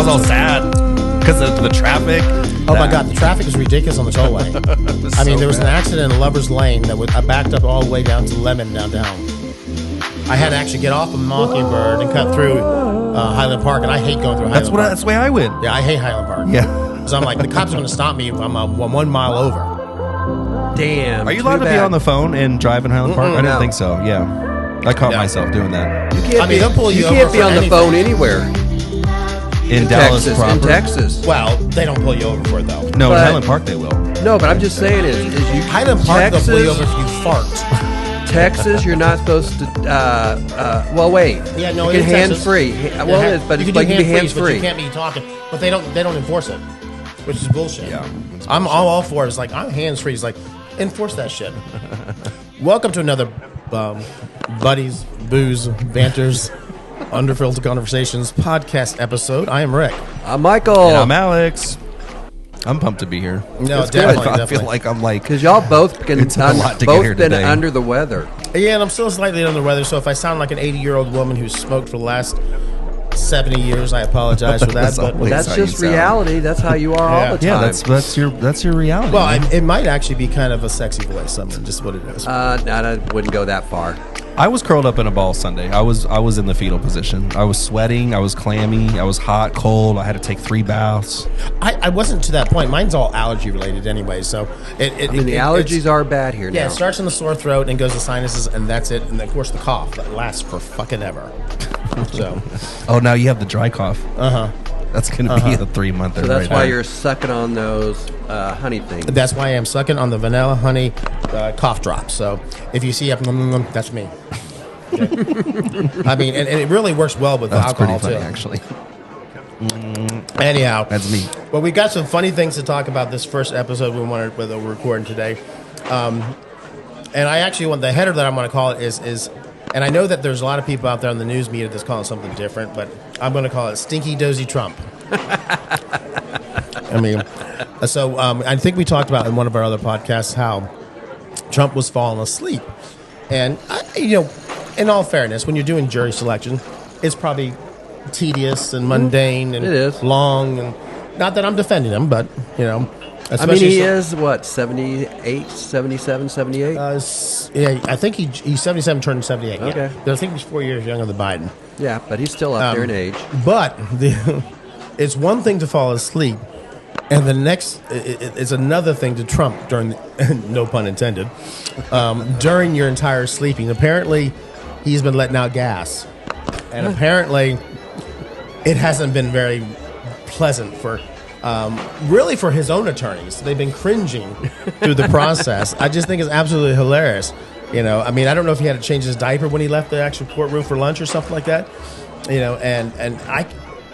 was all sad because of the traffic. Oh my God, the traffic is ridiculous on the tollway. There was an accident in Lover's Lane that I backed up all the way down to Lemon downtown. I had to actually get off of Mockingbird and cut through Highland Park, and I hate going through Highland Park. That's the way I went. Yeah, I hate Highland Park. Yeah. Because I'm like, the cops are going to stop me if I'm 1 mile over. Damn. Are you allowed to be on the phone and drive in Highland Park? I didn't think so. Yeah. I caught myself doing that. They'll pull you over. You can't be for on anything. the phone anywhere. In Dallas Texas, proper? in Texas. Well, they don't pull you over for it, though. No, in But- Highland Park they will. No, but I'm just saying is you Highland Park, Texas, they'll pull you over if you fart. Texas, you're not supposed to. Well, wait. Yeah, no, you in can hands Texas. free. Well, it is, but you it's can like you do can be hands but free. you can't be talking. But they don't enforce it, which is bullshit. Yeah, I'm all for it. It's like, I'm hands free. It's like, enforce that shit. Welcome to another Buddies, Booze, Banters, Unfiltered Conversations podcast episode. I am Rick. I'm Michael. And I'm Alex. I'm pumped to be here. No, It's definitely, good. I feel like I'm like... Because y'all both been It's a lot to get here been today. under the weather. Yeah, and I'm still slightly under the weather, so if I sound like an 80-year-old woman who's smoked for the last 70 years, I apologize for that. That's But always That's how you just sound. reality. That's how you are all the Yeah, time. that's your reality. well, man. it might actually be kind of a sexy voice. I mean, just what it is. No, I wouldn't go that far. I was curled up in a ball Sunday. I was in the fetal position. I was sweating. I was clammy. I was hot, cold. I had to take 3 baths. I wasn't to that point. Mine's all allergy related anyway, so The allergies are bad here now. Yeah, it starts in the sore throat and goes to sinuses, and that's it. And of course, the cough that lasts for fucking ever. So, Oh, now you have the dry cough. That's going to be a 3-month. So that's why you're sucking on those honey things. that's why I'm sucking on the vanilla honey cough drops. So if you see that's me. Okay. And it really works well with That's alcohol pretty funny, too. actually. Anyhow, That's me. Well, we got some funny things to talk about this first episode we wanted with we're recording today. And I actually want the header that I'm going to call it is, and I know that there's a lot of people out there in the news media that's calling it something different, but I'm going to call it Stinky Dozy Trump. I think we talked about in one of our other podcasts how Trump was falling asleep. And, in all fairness, when you're doing jury selection, it's probably tedious and mundane and It is. long. And not that I'm defending him, but, he is, what, 78, 77, 78? Yeah, I think he's 77, turning 78. Okay. Yeah. I think he's 4 years younger than Biden. Yeah, but he's still up there in age. But it's one thing to fall asleep, and the next it's another thing to Trump during, no pun intended, during your entire sleeping. Apparently, he's been letting out gas, and apparently, it hasn't been very pleasant for. Really for his own attorneys. They've been cringing through the process. I just think it's absolutely hilarious. I don't know if he had to change his diaper when he left the actual courtroom for lunch or something like that.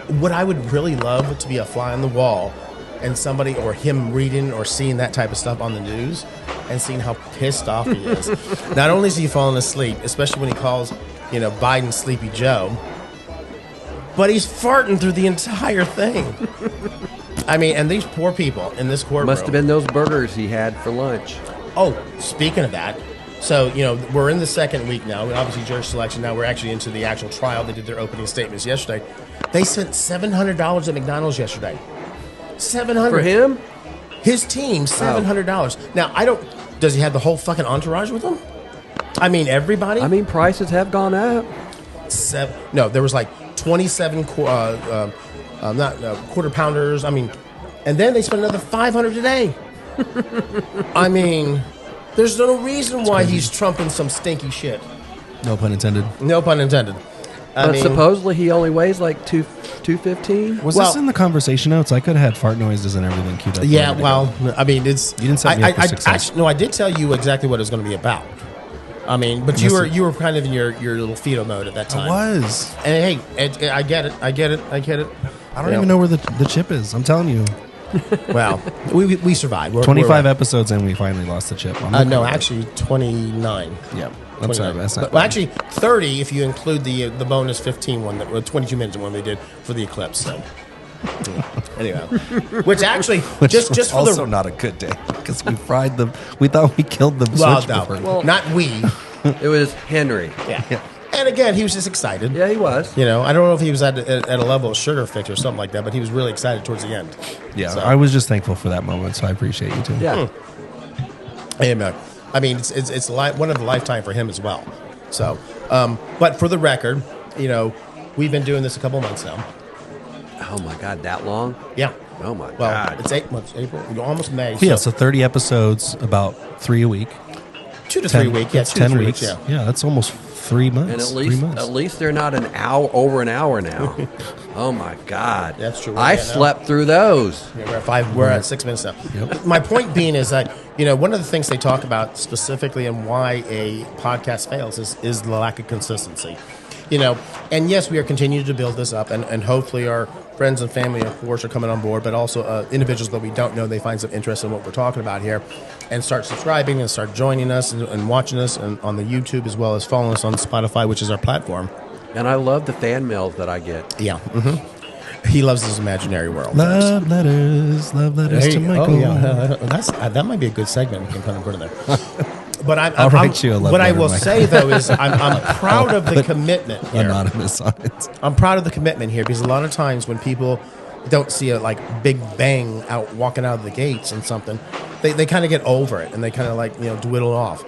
What I would really love to be a fly on the wall and somebody or him reading or seeing that type of stuff on the news and seeing how pissed off he is. Not only is he falling asleep, especially when he calls, Biden Sleepy Joe, but he's farting through the entire thing. And these poor people in this courtroom. Must have been those burgers he had for lunch. Oh, speaking of that, so, we're in the second week now. Obviously, jury selection. Now we're actually into the actual trial. They did their opening statements yesterday. They spent $700 at McDonald's yesterday. $700 For him? His team, $700. Now, does he have the whole fucking entourage with him? Everybody? Prices have gone up. No, there was like 27 quarter pounders. And then they spent another $500 today. There's no reason why he's trumping some stinky shit. No pun intended. No pun intended. But supposedly he only weighs like 215. Was this in the conversation notes? I could have had fart noises and everything queued up. Yeah, it's. You didn't set me up for success. Actually, no, I did tell you exactly what it was going to be about. But you were kind of in your little fetal mode at that time. I was. And hey, I get it. I don't even know where the chip is. I'm telling you. Well, we survived. 25 episodes and we finally lost the chip. No, actually 29. Yeah. I'm sorry. That's not well, actually 30 if you include the bonus 15 one, 22 minutes one they did for the eclipse. So. Anyway, which actually just for also not a good day because we thought we killed the well, switch before. well, not we. It was Henry. Yeah. And again, he was just excited. Yeah, he was. You know, I don't know if he was at a level of sugar fix or something like that, but he was really excited towards the end. Yeah, So. I was just thankful for that moment, so I appreciate you too. Yeah. Amen. I mean, it's one of a lifetime for him as well. So, but for the record, you know, we've been doing this a couple months now. Oh my God, that long? Yeah. Oh my Well, God. it's 8 months, April, almost May. Yeah, so 30 episodes, about 3 a week. 2 to 3 weeks. Yeah, That's 2 to 10 3 weeks. weeks. Yeah, that's almost 3 months. And Three months. at least they're not over an hour now. Oh my God. That's true. I Yeah, no. slept through those. Yeah, we're at 5. We're at 6 minutes now. Yep. My point being is that, you know, one of the things they talk about specifically and why a podcast fails is the lack of consistency. You know, and yes, we are continuing to build this up, and hopefully our friends and family, of course, are coming on board, but also individuals that we don't know, they find some interest in what we're talking about here and start subscribing and start joining us and watching us and on the YouTube as well as following us on Spotify, which is our platform. And I love the fan mails that I get. Yeah. Mm-hmm. He loves his imaginary world. Love letters to Michael. Oh, yeah. That might be a good segment. We can put it there. But I'll write you a love what I letter, will Michael. say, though, is I'm proud of the commitment here. Anonymous on it. I'm proud of the commitment here because a lot of times when people don't see a big bang out walking out of the gates and something, they kind of get over it and they kind of dwindle off.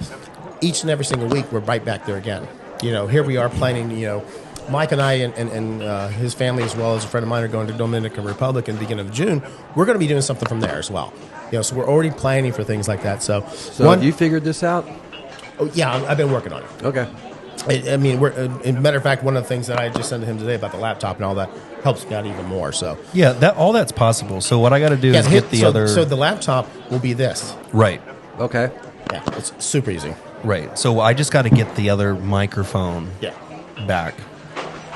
Each and every single week, we're right back there again. You know, here we are planning. You know, Mike and I and his family as well as a friend of mine are going to Dominican Republic in the beginning of June. We're going to be doing something from there as well. You know, so we're already planning for things like that. So have you figured this out? Oh, yeah, I've been working on it. Okay. I mean, as a matter of fact, one of the things that I just sent to him today about the laptop and all that helps me out even more. So Yeah, all that's possible. So what I got to do is get the other. So the laptop will be this. Right, Okay. Yeah, it's super easy. right. So I just got to get the other microphone Yeah. back,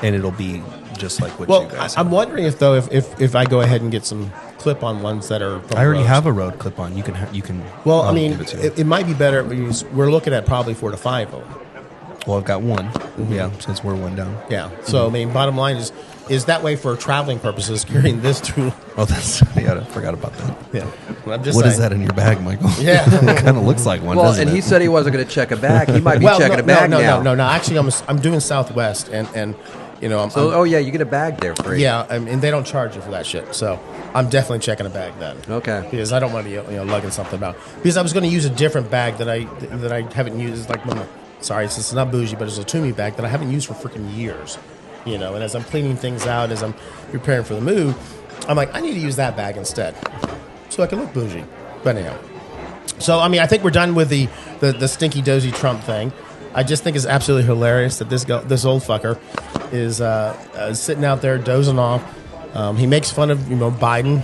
and it'll be just like what Well, you guys. I'm have. wondering if I go ahead and get some clip-on ones that are. From I already Rhodes. have a Rode clip on. You can. Well, I I'll mean, give it to you. it might be better because we're looking at probably 4 to 5 of them. Well, I've got one. Yeah, since we're one down. Yeah. So I mean, bottom line is that way for traveling purposes. Carrying this through. Oh, that's yeah. I forgot about that. Yeah. I'm just What saying. is that in your bag, Michael? Yeah. it kind of looks like one. Well, doesn't and it? he said he wasn't going to check a bag. He might be checking a bag now. No. Actually, I'm doing Southwest, and you know, So, yeah, you get a bag there free. yeah, and they don't charge you for that shit. So I'm definitely checking a bag then. Okay. Because I don't want to be lugging something about. Because I was going to use a different bag that I haven't used. Like sorry, it's not bougie, but it's a Toomey bag that I haven't used for freaking years. You know, and as I'm cleaning things out, as I'm preparing for the move, I'm like, I need to use that bag instead, so I can look bougie. But anyhow, so I mean, I think we're done with the Stinky Dozy Trump thing. I just think it's absolutely hilarious that this old fucker is sitting out there dozing off. He makes fun of Biden.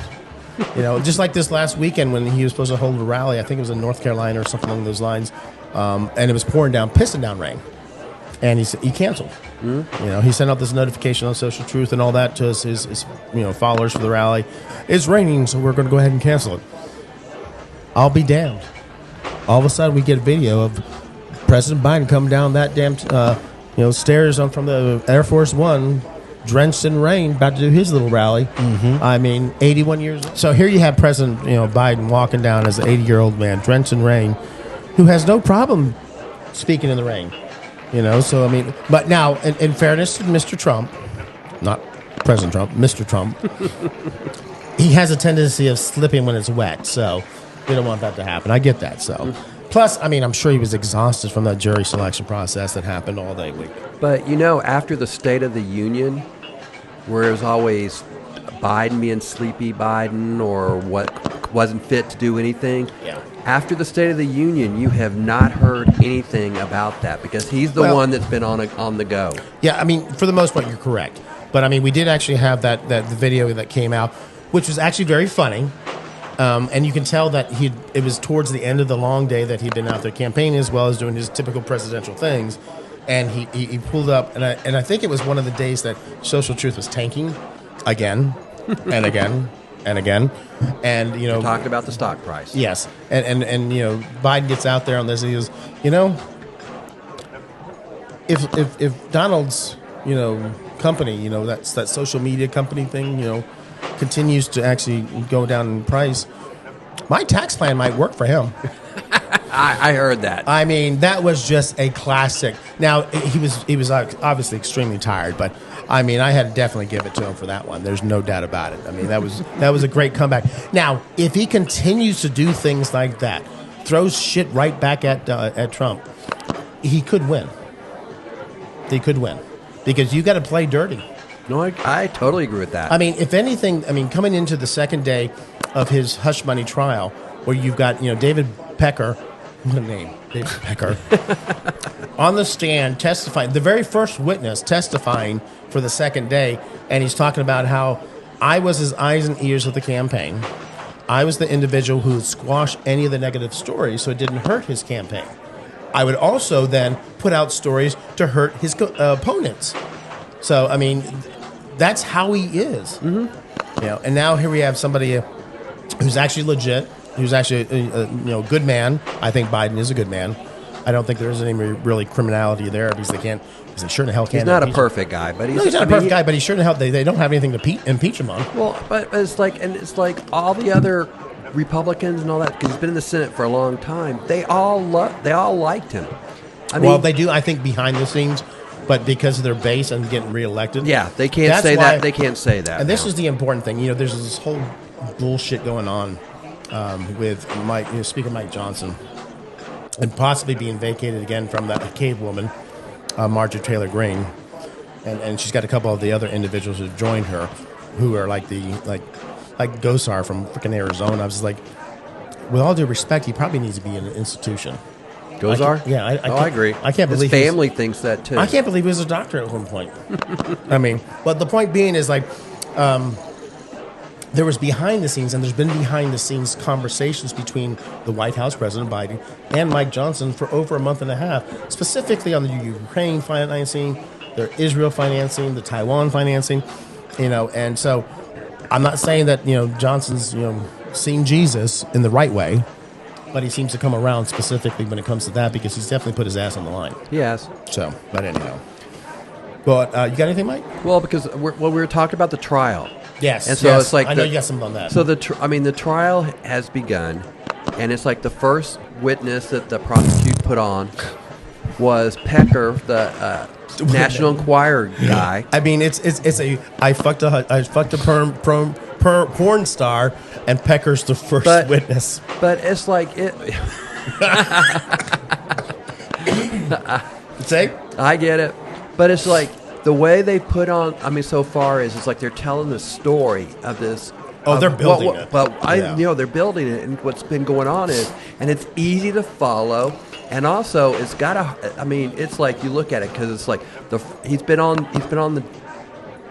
You know, just like this last weekend when he was supposed to hold a rally. I think it was in North Carolina or something along those lines, and it was pissing down rain, and he canceled. Mm-hmm. You know, he sent out this notification on Social Truth and all that to his followers for the rally. It's raining, so we're going to go ahead and cancel it. I'll be damned. All of a sudden, we get a video of President Biden coming down that damn stairs from the Air Force One, drenched in rain, about to do his little rally. Mm-hmm. I mean, 81 years old. So here you have President Biden walking down as an 80-year-old man, drenched in rain, who has no problem speaking in the rain. So I mean, but now, in fairness to Mr. Trump, not President Trump, Mr. Trump, he has a tendency of slipping when it's wet. So we don't want that to happen. I get that. So, plus, I mean, I'm sure he was exhausted from that jury selection process that happened all day week. But, after the State of the Union, where it was always Biden being sleepy Biden or what wasn't fit to do anything, Yeah. After the State of the Union, you have not heard anything about that because he's the one that's been on the go. Yeah, I mean, for the most part, you're correct. But, I mean, we did actually have the video that came out, which was actually very funny. And you can tell that it was towards the end of the long day that he'd been out there campaigning as well as doing his typical presidential things. And he pulled up, and I think it was one of the days that Social Truth was tanking again and again and again. And, Talking about the stock price. yes. And Biden gets out there on this and he goes, if Donald's, company, that social media company thing, continues to actually go down in price, my tax plan might work for him. I heard that. I mean, that was just a classic. Now he was obviously extremely tired, but I mean, I had to definitely give it to him for that one. There's no doubt about it. I mean, that was a great comeback. Now, if he continues to do things like that, throws shit right back at Trump, he could win. He could win because you got to play dirty. No, I totally agree with that. I mean, if anything, coming into the second day of his hush money trial, where you've got David Pecker, what a name, David Pecker, on the stand testifying, the very first witness testifying for the second day, and he's talking about how I was his eyes and ears of the campaign. I was the individual who would squash any of the negative stories so it didn't hurt his campaign. I would also then put out stories to hurt his opponents. So, I mean, that's how he is. Mm-hmm. And now here we have somebody who's actually legit, who's actually a good man. I think Biden is a good man. I don't think there's any really criminality there because they can't. Because they sure in hell can't. He's not a perfect guy, but he's not a perfect guy. But he sure in hell they don't have anything to impeach him on. Well, but it's like all the other Republicans and all that, because he's been in the Senate for a long time. They all liked him. I mean, well, they do. I think behind the scenes. But because of their base and getting reelected, yeah, they can't say that. They can't say that. And this is the important thing. There's this whole bullshit going on with Speaker Mike Johnson, and possibly being vacated again from that cave woman, Marjorie Taylor Greene, and she's got a couple of the other individuals who joined her, who are like Gosar from freaking Arizona. I was just like, with all due respect, he probably needs to be in an institution. Gosar? I agree. I can't believe his family thinks that too. I can't believe he was a doctor at one point. I mean, but the point being is there was behind the scenes, and there's been behind the scenes conversations between the White House, President Biden, and Mike Johnson for over a month and a half, specifically on the Ukraine financing, the Israel financing, the Taiwan financing, and so I'm not saying that Johnson's seen Jesus in the right way. But he seems to come around specifically when it comes to that because he's definitely put his ass on the line. Yes. So, but anyhow. But you got anything, Mike? Well, because we were talking about the trial. Yes. And so it's like I know you got something on that. So the trial has begun, and it's like the first witness that the prosecution put on was Pecker, the National Enquirer guy. I mean, it's I fucked a porn star, and Pecker's the first witness. But it's like it. Say? I get it, but it's like the way they put on. I mean, so far is it's like they're telling the story of this. Oh, they're building it. But they're building it, and what's been going on is, and it's easy to follow. And also, it's got a. I mean, it's like you look at it because it's like he's been on the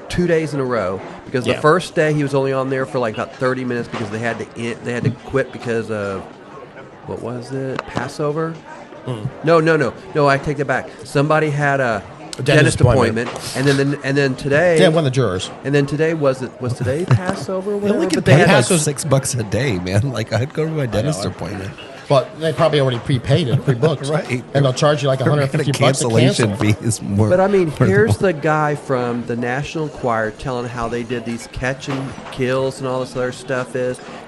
2 days in a row because the first day he was only on there for like about 30 minutes because they had to quit because of what was it, Passover? No, I take that back. Somebody had a dentist appointment, and then today. Yeah, one of the jurors. And then today was today Passover? Or whatever? But they had like $6 a day, man. Like I'd go to my dentist appointment. But they probably already prepaid it, pre-booked, right? And they'll charge you like $150 cancellation fee is more. But I mean, here's the guy from the National Enquirer telling how they did these catch and kills and all this other stuff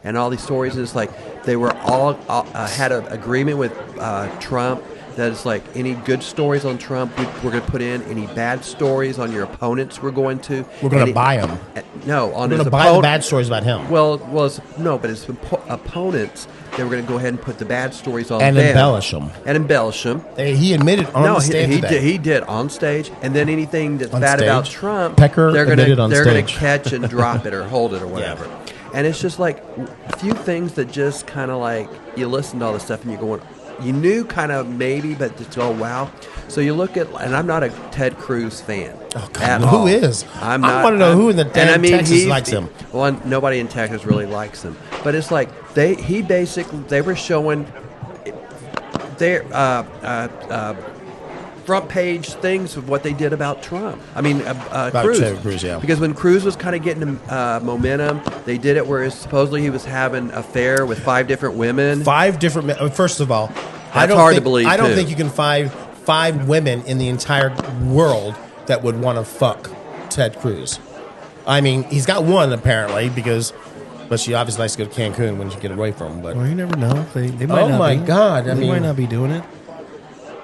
and all these stories. And it's like they were all had an agreement with Trump that it's like any good stories on Trump we're going to put in, any bad stories on your opponents we're going to buy them. No, on we're his going to buy the bad stories about him. But his opponents. They were going to go ahead and put the bad stories on and them. embellish them. He admitted on the stage he did on stage. And then anything that's bad about Trump, Pecker they're going to catch and drop it or hold it or whatever. Yeah. And it's just like a few things that just kind of like you listen to all this stuff and you're going, you knew kind of maybe, but just wow. So you look at, and I'm not a Ted Cruz fan. Oh God, who is? I'm not. I want to know who in Texas likes him. Well, nobody in Texas really likes him. But it's like they were showing their front page things of what they did about Trump. I mean, Cruz. Yeah. Because when Cruz was kind of getting momentum, they did it where supposedly he was having an affair with 5 different women. 5 different. First of all, that's hard to believe. I don't think you can find 5 women in the entire world that would want to fuck Ted Cruz. I mean, he's got one apparently because But she obviously likes to go to Cancun when she get away from him. But Well, you never know. They might oh not my be. God! I They mean, might not be doing it.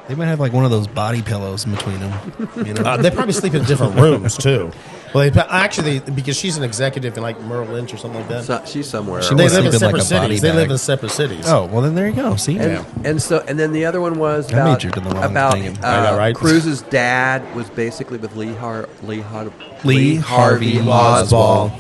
They might have like one of those body pillows in between them. You know? they probably sleep in different rooms too. Well, actually, because she's an executive in like Merrill Lynch or something like that. So, she's somewhere. She else. They must live in sleep in, separate like, a body cities. They live bag. in separate cities. Oh, well, then there you go. See? And then the other one was I about majored in the wrong about thing. I know, right? Cruz's dad was basically with Lee Lee Harvey Oswald.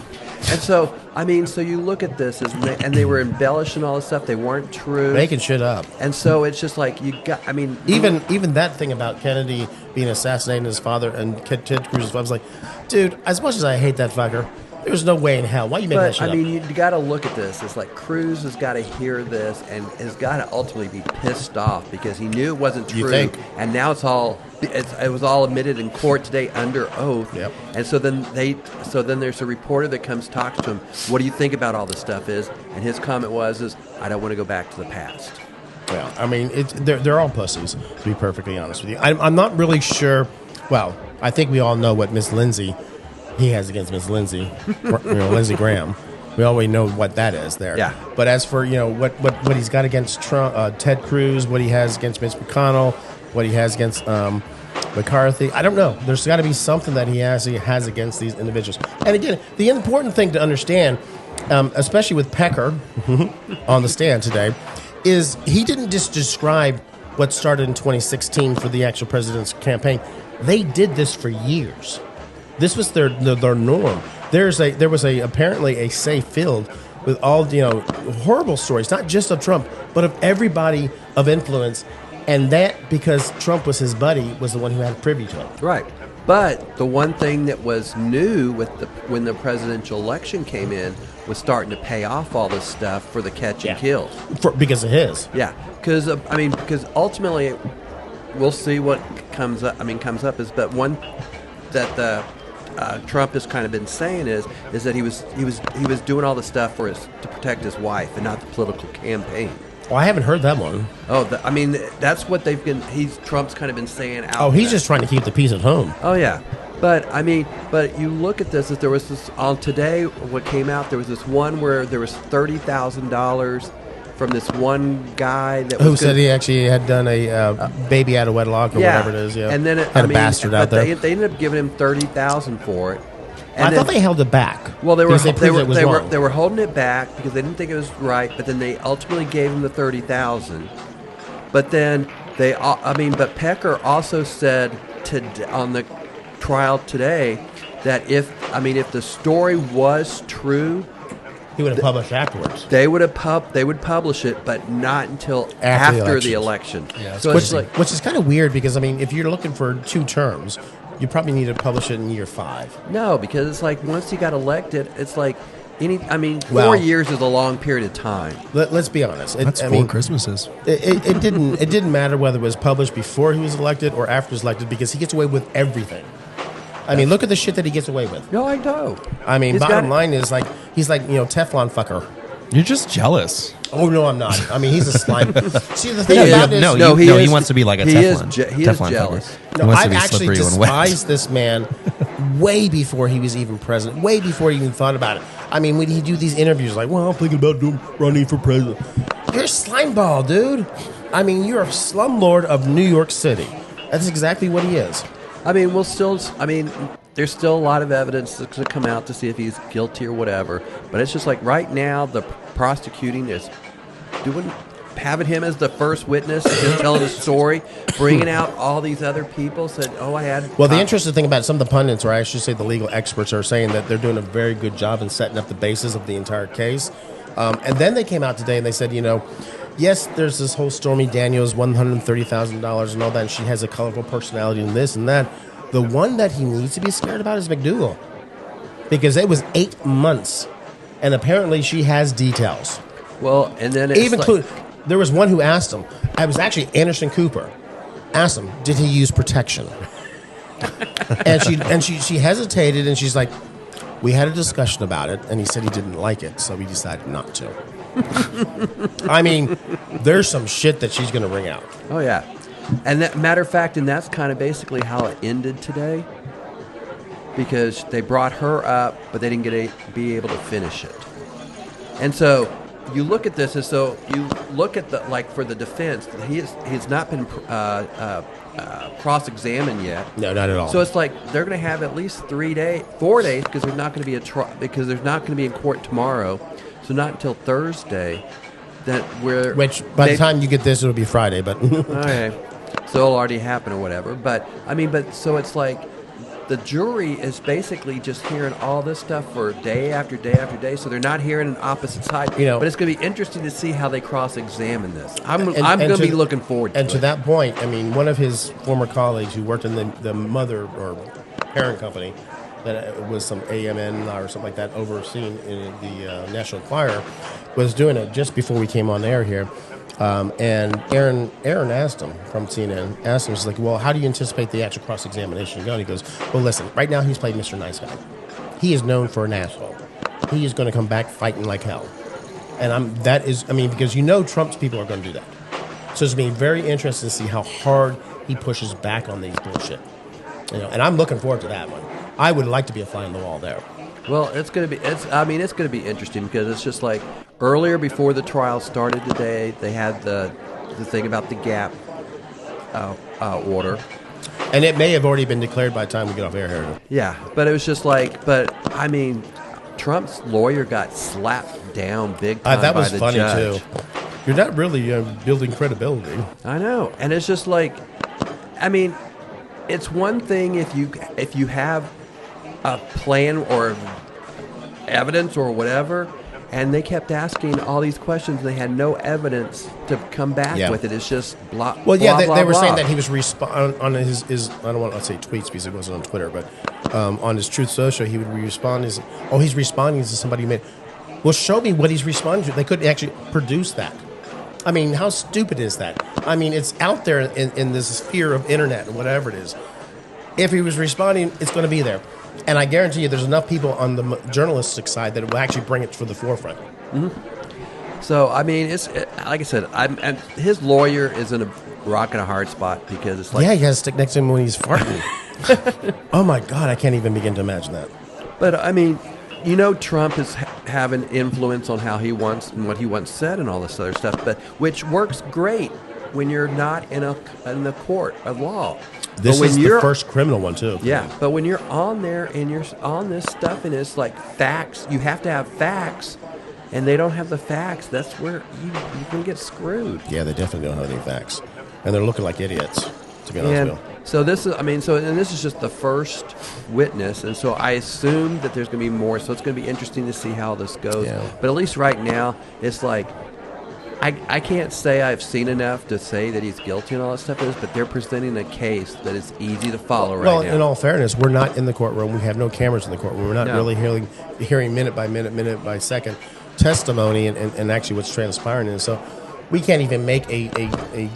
And so, I mean, so you look at this, and they were embellishing all this stuff. They weren't true. Making shit up. And so it's just like you got. I mean, Even that thing about Kennedy being assassinated and his father and Ted Cruz's father, I was like, dude, as much as I hate that fucker, there's no way in hell. Why you making that But shit I mean, up? you got to look at this. It's like Cruz has got to hear this and has got to ultimately be pissed off because he knew it wasn't true, You think? and now it was all admitted in court today under oath. Yep. And so then there's a reporter that comes talks to him. What do you think about all this stuff? And his comment was I don't want to go back to the past. Well, I mean, they're all pussies, to be perfectly honest with you. I'm not really sure. Well, I think we all know what Miss Lindsay, he has against Miss Lindsay, Lindsey Graham. We already know what that is there. Yeah. But as for, what he's got against Trump, Ted Cruz, what he has against Mitch McConnell, what he has against McCarthy, I don't know. There's got to be something that he has against these individuals. And again, the important thing to understand, especially with Pecker on the stand today, is he didn't just describe what started in 2016 for the actual president's campaign. They did this for years. This was their norm. There was apparently a safe filled with all horrible stories, not just of Trump, but of everybody of influence, and that because Trump was his buddy was the one who had privy to it. Right. But the one thing that was new when the presidential election came in was starting to pay off all this stuff for the catch and kills. Because of his. Yeah, because ultimately we'll see what comes up. But one that Trump has kind of been saying is that he was doing all the stuff to protect his wife and not the political campaign. Well, I haven't heard that one. Oh, that's what they've been. Trump's kind of been saying out. Oh, he's just trying to keep the peace at home. Oh yeah, but you look at this. As there was this on today. What came out? There was this one where there was $30,000 from this one guy who said he actually had done a baby out of wedlock or whatever it is. Yeah, and then had a bastard out there. They ended up giving him $30,000 for it. And I thought they held it back. Well, they were wrong. holding it back because they didn't think it was right. But then they ultimately gave him the $30,000. But then but Pecker also said on the trial today that if the story was true, he would have published afterwards. They would publish it, but not until after the election. Yeah, so which is kind of weird because if you're looking for 2 terms, you probably need to publish it in year 5. No, because it's like once he got elected, it's like 4 years is a long period of time. Let's be honest. That's 4 Christmases. It didn't matter whether it was published before he was elected or after he was elected because he gets away with everything. Look at the shit that he gets away with. No, I know. Bottom line is he's like Teflon fucker. You're just jealous. Oh no, I'm not. He's a slime. See, the thing about this, he wants to be like a Teflon. He is jealous. No, I've actually despised this man way before he was even president. Way before he even thought about it. When he do these interviews, like, well, I'm thinking about running for president. You're a slime ball, dude. You're a slumlord of New York City. That's exactly what he is. There's still a lot of evidence that's going to come out to see if he's guilty or whatever. But it's just like right now, the prosecuting is having him as the first witness, just telling the story, bringing out all these other people. Said, "Oh, I had." Well, the interesting thing about some of the pundits, or I should say, the legal experts, are saying that they're doing a very good job in setting up the basis of the entire case. And then they came out today and they said, yes, there's this whole Stormy Daniels, $130,000 and all that, and she has a colorful personality and this and that. The one that he needs to be scared about is McDougal. Because it was 8 months, and apparently she has details. Well, and then there was one who asked him, I was actually Anderson Cooper, asked him, did he use protection? and she hesitated, and she's like, we had a discussion about it, and he said he didn't like it, so we decided not to. There's some shit that she's going to bring out. Oh, yeah. And matter of fact, and that's kind of basically how it ended today, because they brought her up, but they didn't be able to finish it. And so you look at this, and so you look at the like for the defense, he's not been cross-examined yet. No, not at all. So it's like they're going to have at least 4 days, because there's not going to be because there's not going to be in court tomorrow. So not until Thursday. Which by the time you get this, it'll be Friday. But okay, so it'll already happen or whatever. But so it's like the jury is basically just hearing all this stuff for day after day after day. So they're not hearing an opposite side. But it's going to be interesting to see how they cross-examine this. I'm going to be looking forward to it. And to that point, one of his former colleagues who worked in the mother or parent company, that was some AMN or something like that, overseeing in the National Enquirer, was doing it just before we came on air here. And Aaron asked him from CNN, he's like, well, how do you anticipate the actual cross-examination going? He goes, well, listen, right now he's played Mr. Nice Guy. He is known for an asshole. He is going to come back fighting like hell. And because Trump's people are going to do that. So it's going to be very interesting to see how hard he pushes back on these bullshit. And I'm looking forward to that one. I would like to be a fly on the wall there. Well, it's going to be interesting because it's just like earlier before the trial started today, they had the thing about the gap order. And it may have already been declared by the time we get off air here. Yeah, but it was just like, Trump's lawyer got slapped down big time that was by the funny judge. too. You're not really building credibility. I know, and it's just like, it's one thing if you have a plan or evidence or whatever, and they kept asking all these questions and they had no evidence to come back with it. It's just blah. Well, yeah, blah, they were blah. saying that he was on his I don't want to say tweets because it wasn't on Twitter, but on his Truth Social, he would respond he's responding to somebody who made. Well, show me what he's responding to. They couldn't actually produce that. How stupid is that? It's out there in this sphere of internet and whatever it is. If he was responding, it's going to be there. And I guarantee you there's enough people on the journalistic side that will actually bring it to the forefront. Mm-hmm. So, it's like I said, and his lawyer is in a rock and a hard spot because it's like... Yeah, you got to stick next to him when he's farting. Oh, my God, I can't even begin to imagine that. But, Trump is having influence on how he wants and what he once said and all this other stuff, but which works great when you're not in the court of law. This is the first criminal one, too. Yeah, but when you're on there and you're on this stuff and it's like facts, you have to have facts, and they don't have the facts, that's where you can get screwed. Yeah, they definitely don't have any facts. And they're looking like idiots, to be honest with you. So this is, and this is just the first witness, and so I assume that there's going to be more, so it's going to be interesting to see how this goes. Yeah. But at least right now, it's like, I can't say I've seen enough to say that he's guilty and all that stuff is, but they're presenting a case that is easy to follow right now. Well, in all fairness, we're not in the courtroom. We have no cameras in the courtroom. We're not really hearing minute by minute by second testimony and actually what's transpiring. And so we can't even make a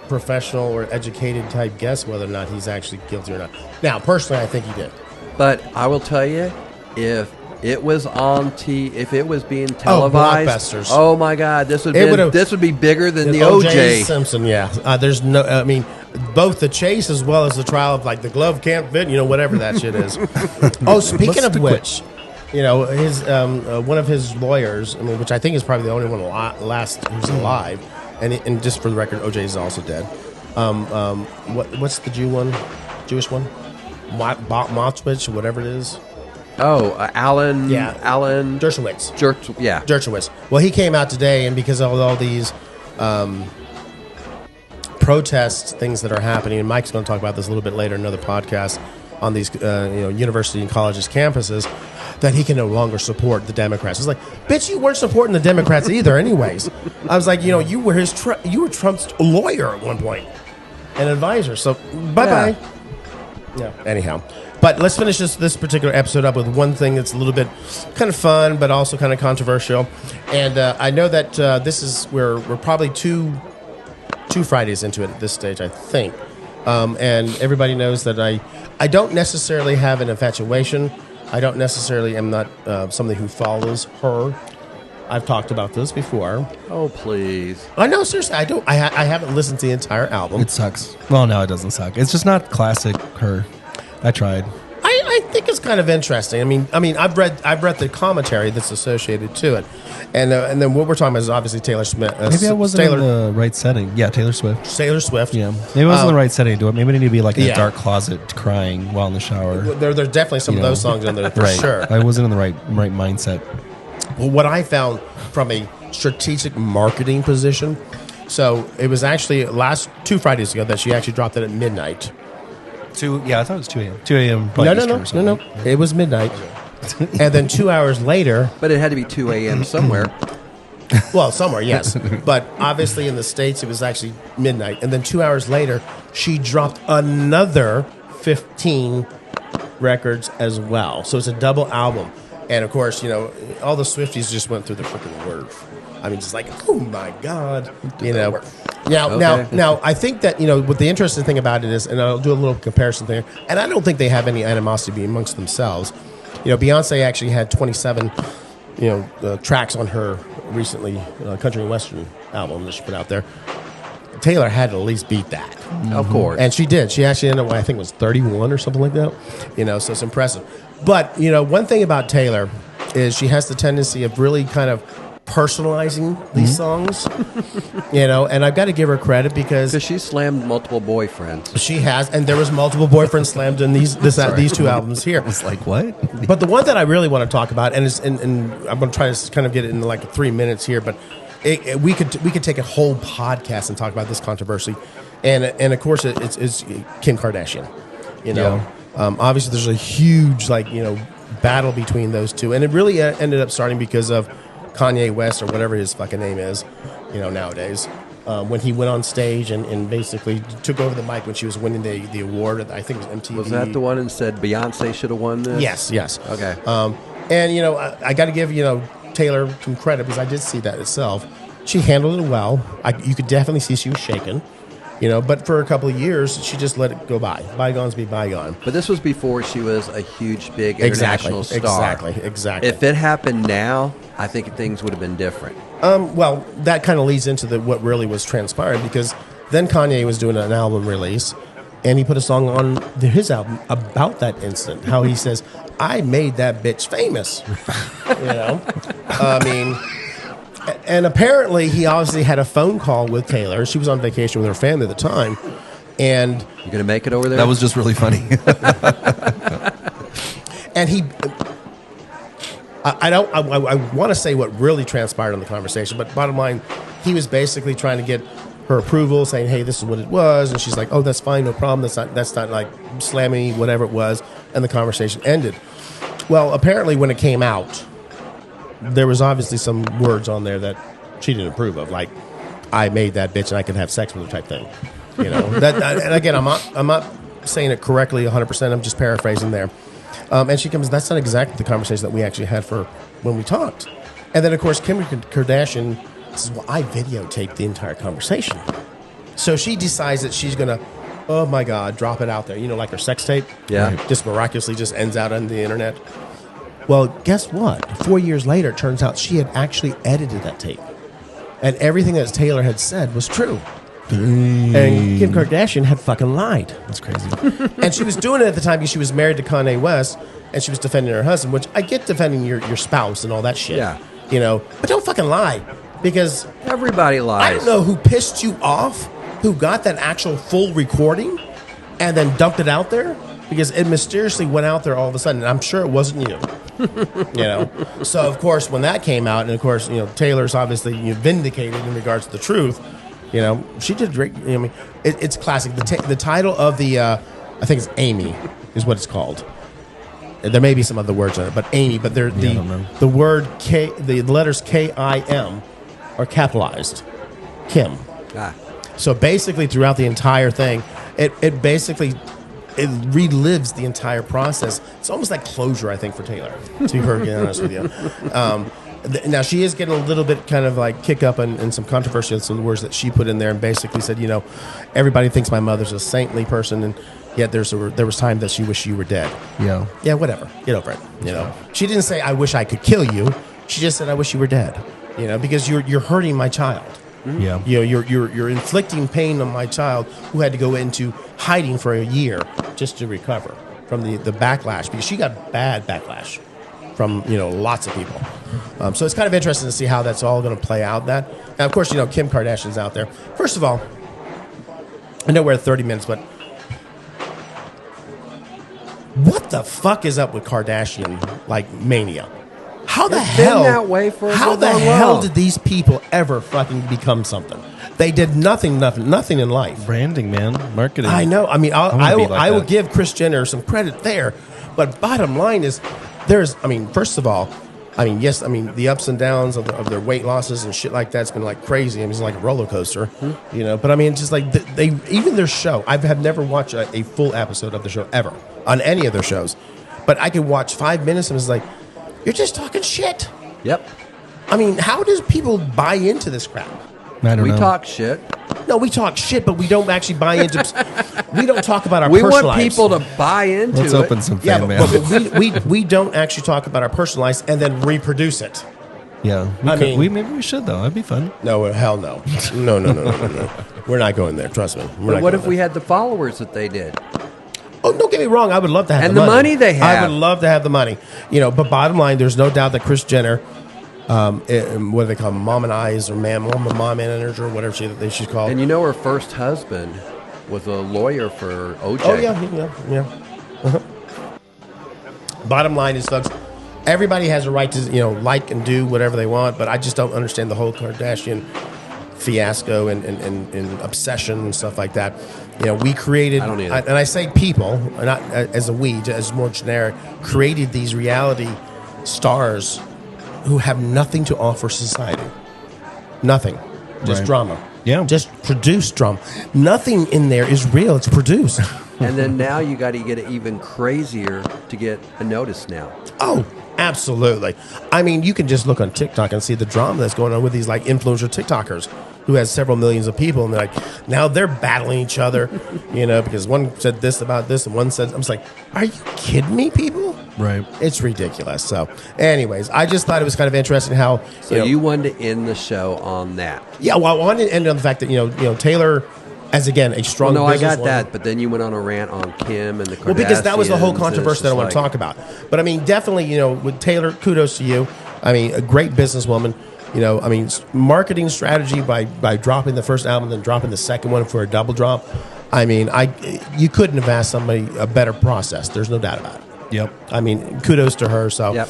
professional or educated type guess whether or not he's actually guilty or not. Now, personally, I think he did. But I will tell you, if it was if it was being televised, blockbusters. Oh my God, this would be bigger than the O.J. Simpson. Yeah, there's no. Both the chase as well as the trial of like the glove can't fit. Whatever that shit is. Speaking of which, his one of his lawyers, which I think is probably the only one last who's alive, and just for the record, O.J. is also dead. What's the Jewish one? Motzwitz, whatever it is. Alan. Yeah, Alan Dershowitz. Dershowitz. Well, he came out today, and because of all these protests, things that are happening, and Mike's going to talk about this a little bit later in another podcast on these university and colleges campuses, that he can no longer support the Democrats. It's like, bitch, you weren't supporting the Democrats either, anyways. I was like, you were Trump's lawyer at one point, an advisor. So bye bye. Yeah. Anyhow. But let's finish this particular episode up with one thing that's a little bit kind of fun, but also kind of controversial. And I know that we're probably two Fridays into it at this stage, I think. And everybody knows that I don't necessarily have an infatuation. I don't necessarily am not somebody who follows her. I've talked about this before. Oh, please. I know, seriously, I don't. I haven't listened to the entire album. It sucks. Well, no, it doesn't suck. It's just not classic her. I tried. I I think it's kind of interesting. I mean, I've read the commentary that's associated to it, and then what we're talking about is obviously Taylor Smith. Maybe I wasn't in the right setting. Yeah, Taylor Swift. Taylor Swift. Yeah, maybe I wasn't in the right setting to do it. Maybe I need to be like in a dark closet crying while in the shower. There's definitely some of those songs in there for sure. I wasn't in the right mindset. Well, what I found from a strategic marketing position, so it was actually last 2 Fridays ago that she actually dropped it at midnight. I thought it was 2 a.m. 2 a.m. No. It was midnight. And then 2 hours later. But it had to be 2 a.m. somewhere. Well, somewhere, yes. But obviously in the States, it was actually midnight. And then 2 hours later, she dropped another 15 records as well. So it's a double album. And of course, all the Swifties just went through the freaking roof. I mean, just like, oh my God, Now, I think that what the interesting thing about it is, and I'll do a little comparison there. And I don't think they have any animosity amongst themselves. Beyonce actually had 27, tracks on her recently country and western album that she put out there. Taylor had to at least beat that, of course, and she did. She actually ended up, I think, it was 31 or something like that. So it's impressive. But one thing about Taylor is she has the tendency of really kind of personalizing these songs, and I've got to give her credit because she slammed multiple boyfriends. She has, and there was multiple boyfriends slammed in these 2 albums here. I was like, what? But the one that I really want to talk about, and I'm going to try to kind of get it in like 3 minutes here, but we could take a whole podcast and talk about this controversy, and of course it's Kim Kardashian. Obviously there's a huge battle between those two, and it really ended up starting because of Kanye West or whatever his fucking name is, nowadays, when he went on stage and basically took over the mic when she was winning the award at, I think it was MTV. Was that the one and said Beyonce should have won this? Yes. Okay. And I got to give Taylor some credit because I did see that itself. She handled it well. You could definitely see she was shaken. But for a couple of years, she just let it go by. Bygones be bygone. But this was before she was a huge, big international star. Exactly. If it happened now, I think things would have been different. Well, that kind of leads into what really was transpired because then Kanye was doing an album release, and he put a song on his album about that incident. How he says, "I made that bitch famous." I mean. And apparently, he obviously had a phone call with Taylor. She was on vacation with her family at the time, and you gonna make it over there? That was just really funny. And I want to say what really transpired in the conversation, but bottom line, he was basically trying to get her approval, saying, "Hey, this is what it was," and she's like, "Oh, that's fine, no problem. That's not like slamming whatever it was," and the conversation ended. Well, apparently, when it came out, there was obviously some words on there that she didn't approve of, like "I made that bitch and I could have sex with her" type thing. And again, I'm not saying it correctly 100%. I'm just paraphrasing there. And she comes, "That's not exactly the conversation that we actually had for when we talked." And then of course Kim Kardashian says, "Well, I videotaped the entire conversation." So she decides that she's gonna, oh my God, drop it out there. Like her sex tape. Yeah. Just miraculously just ends out on the internet. Well, guess what? 4 years later, it turns out she had actually edited that tape. And everything that Taylor had said was true. And Kim Kardashian had fucking lied. That's crazy. And she was doing it at the time because she was married to Kanye West, and she was defending her husband, which I get defending your spouse and all that shit. Yeah. But don't fucking lie. Because everybody lies. I don't know who pissed you off, who got that actual full recording, and then dumped it out there. Because it mysteriously went out there all of a sudden, and I'm sure it wasn't you. So of course when that came out, and of course Taylor's obviously vindicated in regards to the truth. She did great. It's classic. The title of the I think it's Amy is what it's called. There may be some other words on it, but Amy. But they're the word K, the letters KIM are capitalized. Kim. So basically, throughout the entire thing, it basically. It relives the entire process. It's almost like closure, I think, for Taylor, to be perfectly honest with you. Now, she is getting a little bit kind of like kick up in some controversy on some of the words that she put in there and basically said, everybody thinks my mother's a saintly person, and yet there was time that she wished you were dead. Yeah. Yeah, whatever. Get over it. She didn't say, "I wish I could kill you." She just said, "I wish you were dead," because you're hurting my child. Yeah. You're inflicting pain on my child who had to go into hiding for a year just to recover. from the backlash, because she got bad backlash from lots of people. So it's kind of interesting to see how that's all going to play out. That, and of course, Kim Kardashian's out there. First of all, I know we're at 30 minutes, but what the fuck is up with Kardashian mania? How the hell? Been that way for how so the long. hell did these people ever fucking become something? They did nothing in life. Branding, man, marketing. I know. I mean, I will that. give Kris Jenner some credit there, but bottom line is, first of all, yes, the ups and downs of their weight losses and shit like that's been like crazy. it's like a roller coaster, But it's just like they even their show. I have never watched a full episode of the show ever on any of their shows, but I can watch 5 minutes and it's like, you're just talking shit. Yep. How does people buy into this crap? I don't know. We talk shit. No, we talk shit, but we don't actually buy into. We don't talk about our We personal want lives. people to buy into Let's it. open some Yeah, fan mail. but we don't actually talk about our personal lives and then reproduce it. Yeah, maybe we should though. That'd be fun. No, hell no. No. We're not going there. Trust me. But what if we had the followers that they did? Oh, don't get me wrong. I would love to have And the the money they have. I would love to have the money. But bottom line, there's no doubt that Kris Jenner, what do they call them? Mom and Eyes or mom manager or whatever she's called. And her first husband was a lawyer for OJ. Oh yeah. Uh-huh. Bottom line is, folks, everybody has a right to like and do whatever they want, but I just don't understand the whole Kardashian fiasco and obsession and stuff like that. We created, I don't either. and I say people, not as a we, as more generic, created these reality stars who have nothing to offer society. Nothing. Just Right. drama. Yeah. Just produce drama. Nothing in there is real. It's produced. And then now you got to get it even crazier to get a notice now. Oh, absolutely. You can just look on TikTok and see the drama that's going on with these influencer TikTokers who has several millions of people, and now they're battling each other, because one said this about this and one said, I'm just like, are you kidding me, people? Right. It's ridiculous. So, anyways, I just thought it was kind of interesting how. So you wanted to end the show on that. Yeah, well, I wanted to end on the fact that Taylor, as again a strong. Well, no, I got businesswoman- that, but then you went on a rant on Kim and the Kardashians. Well, because that was the whole and it's controversy that I just want to talk about. But definitely, with Taylor, kudos to you. A great businesswoman. Marketing strategy by dropping the first album, then dropping the second one for a double drop. You couldn't have asked somebody a better process. There's no doubt about it. Yep. Kudos to her. So, Yep.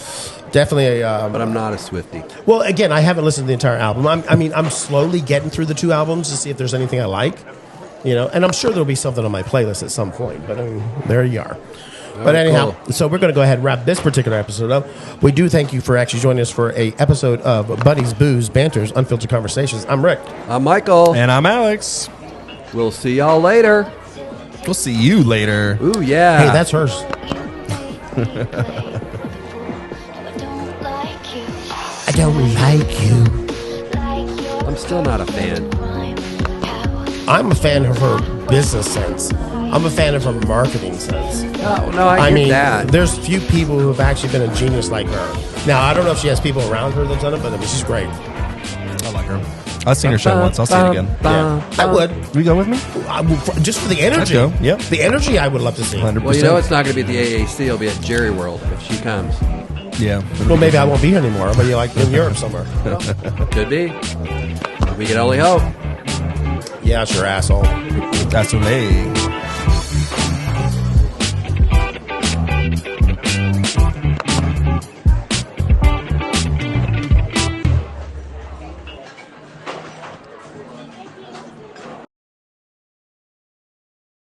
definitely. But I'm not a Swiftie. Well, again, I haven't listened to the entire album. I'm slowly getting through the two albums to see if there's anything I like. And I'm sure there'll be something on my playlist at some point. But there you are. But anyhow, so we're going to go ahead and wrap this particular episode up. We do thank you for actually joining us for a episode of Buddies, Booze, Banters, Unfiltered Conversations. I'm Rick. I'm Michael. And I'm Alex. We'll see y'all later. We'll see you later. Ooh, yeah. Hey, that's hers. I don't like you. I'm still not a fan. I'm a fan of her business sense. I'm a fan of her marketing sense. Oh, no, I get that. There's few people who have actually been a genius like her. Now, I don't know if she has people around her that's done it, but she's great. I like her. I've seen her show once. I'll see it again. Yeah, I would. Will you go with me? Just for the energy. Let's go. Yep. The energy I would love to see. 100%. Well, it's not going to be at the AAC. It'll be at Jerry World if she comes. Yeah. Well, maybe I won't be here anymore. I'll be in Europe somewhere. Could be. We can only hope. Yeah, sure, asshole. That's what